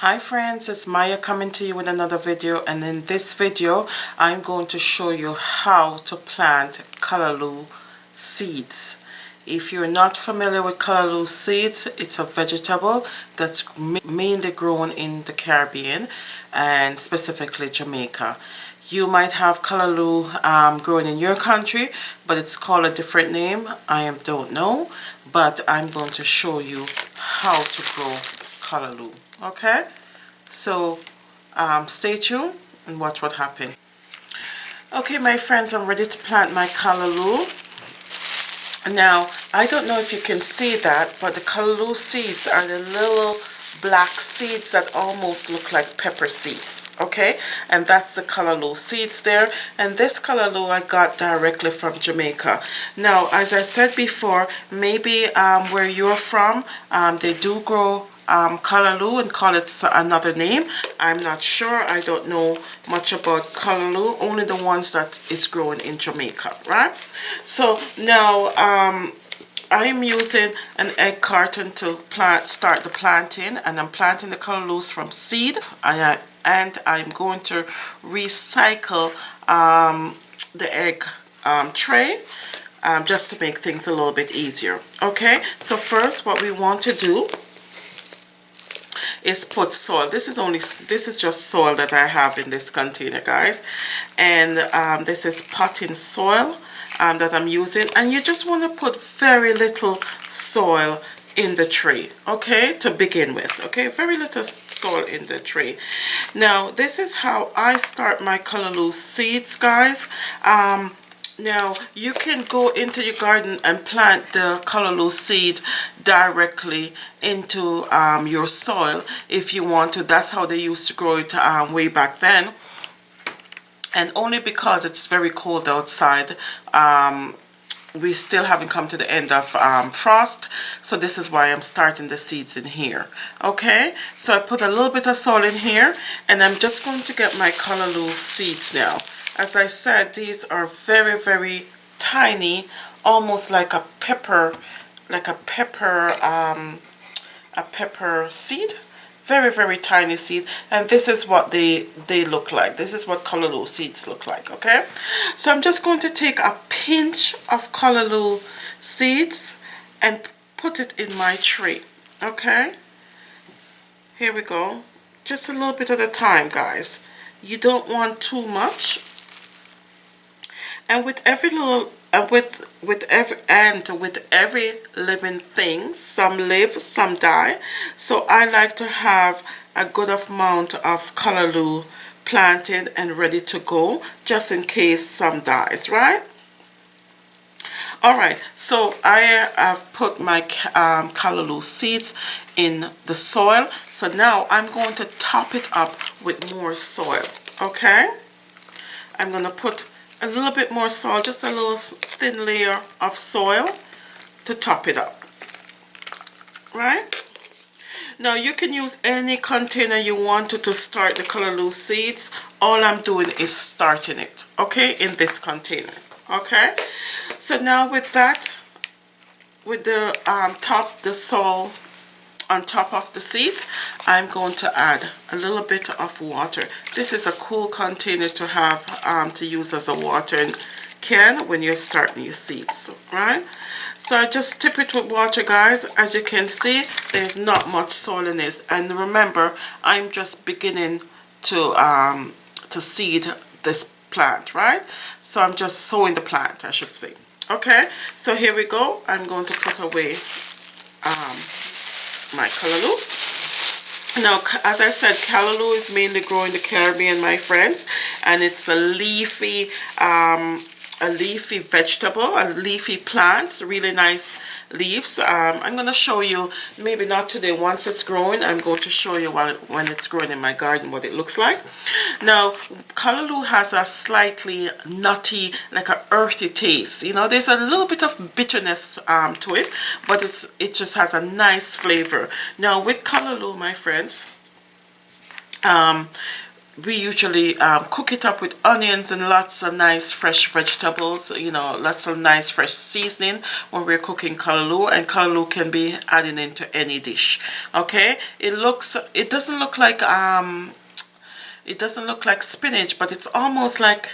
Hi friends, it's Maya coming to you with another video, and in this video I'm going to show you how to plant callaloo seeds. If you're not familiar with callaloo seeds, it's a vegetable that's mainly grown in the Caribbean and specifically Jamaica. You might have callaloo growing in your country, but it's called a different name. I don't know, but I'm going to show you how to grow callaloo. Okay, so stay tuned and watch what happens. Okay, my friends, I'm ready to plant my callaloo. Now, I don't know if you can see that, but the callaloo seeds are the little black seeds that almost look like pepper seeds. Okay, and that's the callaloo seeds there, and this callaloo I got directly from Jamaica. Now, as I said before, maybe where you're from, they do grow callaloo and call it another name. I'm not sure. I don't know much about callaloo, only the ones that is growing in Jamaica, right? So now I'm using an egg carton to start the planting, and I'm planting the callaloo from seed, and I'm going to recycle the egg tray just to make things a little bit easier. Okay, so first what we want to do is put soil. This is just soil that I have in this container, guys, and this is potting soil that I'm using, and you just want to put very little soil in the tray, okay, to begin with. Okay, very little soil in the tray. Now this is how I start my callaloo seeds, guys. Now, you can go into your garden and plant the callaloo seed directly into your soil if you want to. That's how they used to grow it way back then. And only because it's very cold outside, we still haven't come to the end of frost, so this is why I'm starting the seeds in here. Okay, so I put a little bit of soil in here, and I'm just going to get my callaloo seeds now. As I said, these are very, very tiny, almost like a pepper seed. Very, very tiny seed, and this is what they look like. This is what callaloo seeds look like. Okay, so I'm just going to take a pinch of callaloo seeds and put it in my tray. Okay, here we go. Just a little bit at a time, guys. You don't want too much. And with every little with every living thing, some live, some die. So I like to have a good amount of callaloo planted and ready to go, just in case some dies, right? Alright, so I have put my callaloo seeds in the soil. So now I'm going to top it up with more soil. Okay, I'm going to put a little bit more soil, just a little thin layer of soil to top it up, right? Now you can use any container you want to start the callaloo seeds. All I'm doing is starting it, okay, in this container. Okay, so now with that, with the the soil on top of the seeds, I'm going to add a little bit of water. This is a cool container to have to use as a watering can when you're starting your seeds, right? So I just tip it with water, guys. As you can see, there's not much soil in this, and remember, I'm just beginning to seed this plant, right? So I'm just sowing the plant, I should say. Okay, so here we go. I'm going to put away my callaloo. Now, as I said, callaloo is mainly grown in the Caribbean, my friends, and it's a leafy vegetable, a leafy plant, really nice leaves. I'm going to show you, maybe not today, once it's growing, I'm going to show you when it's growing in my garden what it looks like. Now, callaloo has a slightly nutty, like an earthy taste. You know, there's a little bit of bitterness to it, but it just has a nice flavor. Now, with callaloo, my friends, we usually cook it up with onions and lots of nice fresh vegetables, you know, lots of nice fresh seasoning when we're cooking callaloo, and callaloo can be added into any dish. Okay, it doesn't look like spinach, but it's almost like,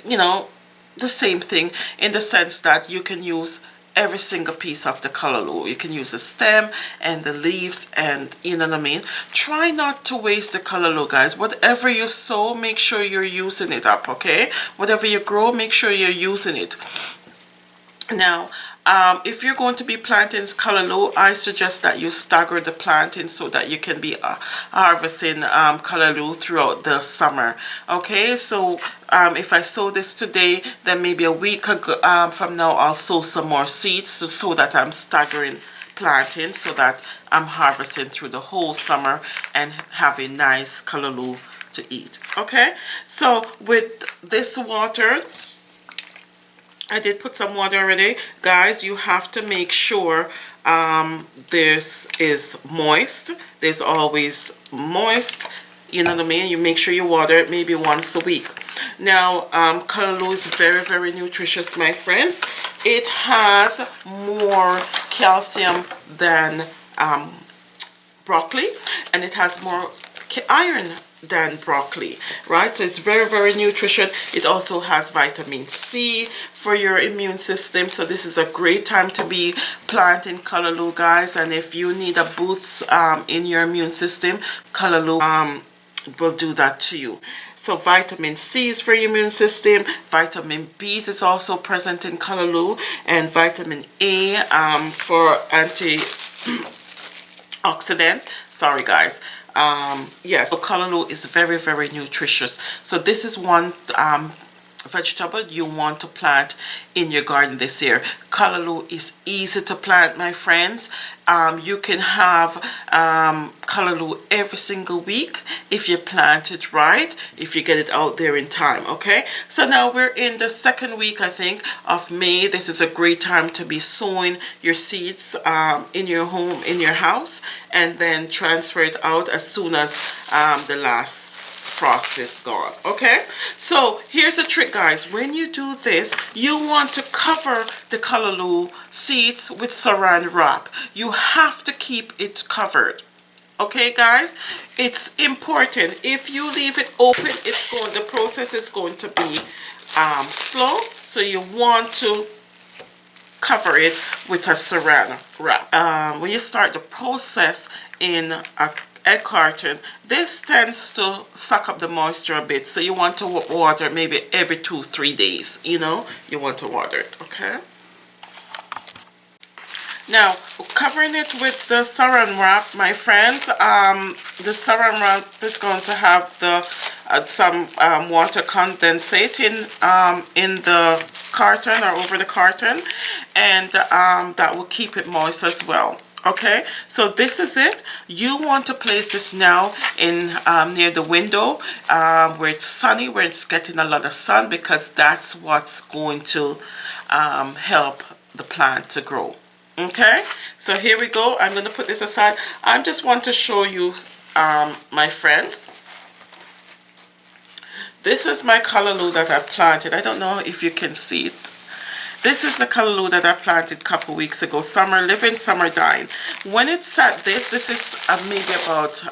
you know, the same thing, in the sense that you can use every single piece of the callaloo. You can use the stem and the leaves, and you know what I mean. Try not to waste the callaloo, guys. Whatever you sow, make sure you're using it up, okay? Whatever you grow, make sure you're using it. Now, if you're going to be planting callaloo, I suggest that you stagger the planting so that you can be harvesting callaloo throughout the summer. Okay, so if I sow this today, then maybe a week from now I'll sow some more seeds, so that I'm staggering planting, so that I'm harvesting through the whole summer and having nice callaloo to eat. Okay, so with this water, I did put some water already. Guys, you have to make sure this is moist. There's always moist. You know what I mean? You make sure you water it maybe once a week. Now, callaloo is very, very nutritious, my friends. It has more calcium than broccoli, and it has more iron than broccoli, right? So it's very, very nutritious. It also has vitamin C for your immune system, so this is a great time to be planting callaloo, guys. And if you need a boost in your immune system, callaloo will do that to you. So vitamin C is for your immune system. Vitamin B is also present in callaloo, and vitamin A for antioxidant. Sorry, guys. Yes, so callaloo is very, very nutritious. So this is one vegetable you want to plant in your garden this year. Callaloo is easy to plant, my friends. You can have callaloo every single week if you plant it right, if you get it out there in time. Okay, so now we're in the second week, I think, of May. This is a great time to be sowing your seeds in your home, in your house, and then transfer it out as soon as the last frost is gone. Okay, so here's a trick, guys. When you do this, you want to cover the callaloo seeds with saran wrap. You have to keep it covered. Okay, guys, it's important. If you leave it open, the process is going to be slow. So you want to cover it with a saran wrap. When you start the process in a egg carton, this tends to suck up the moisture a bit, so you want to water maybe every 2-3 days. You know, you want to water it. Okay, now covering it with the saran wrap, my friends, the saran wrap is going to have the some water condensate in the carton or over the carton, and that will keep it moist as well. Okay, so this is it. You want to place this now in near the window where it's sunny, where it's getting a lot of sun, because that's what's going to help the plant to grow. Okay, so here we go. I'm going to put this aside. I just want to show you, my friends, this is my callaloo that I planted. I don't know if you can see it. This is the callaloo that I planted a couple weeks ago. Summer living, summer dying. When it's at this is maybe about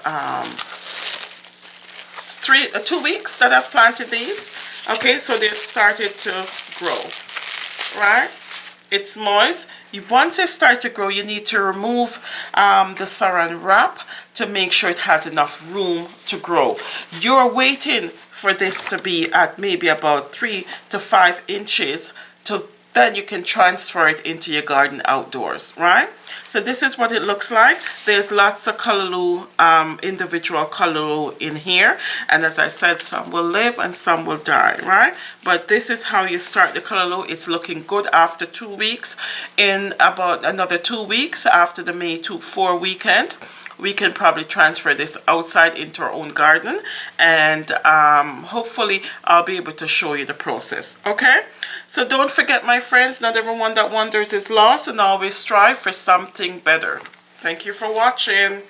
2 weeks that I've planted these. Okay, so they've started to grow, right? It's moist. Once they start to grow, you need to remove the saran wrap to make sure it has enough room to grow. You're waiting for this to be at maybe about 3 to 5 inches then you can transfer it into your garden outdoors, right? So this is what it looks like. There's lots of callaloo, individual callaloo in here, and as I said, some will live and some will die, right? But this is how you start the callaloo. It's looking good after 2 weeks. In about another 2 weeks, after the May 4 weekend, we can probably transfer this outside into our own garden, and hopefully I'll be able to show you the process. Okay, so don't forget, my friends, not everyone that wanders is lost, and always strive for something better. Thank you for watching.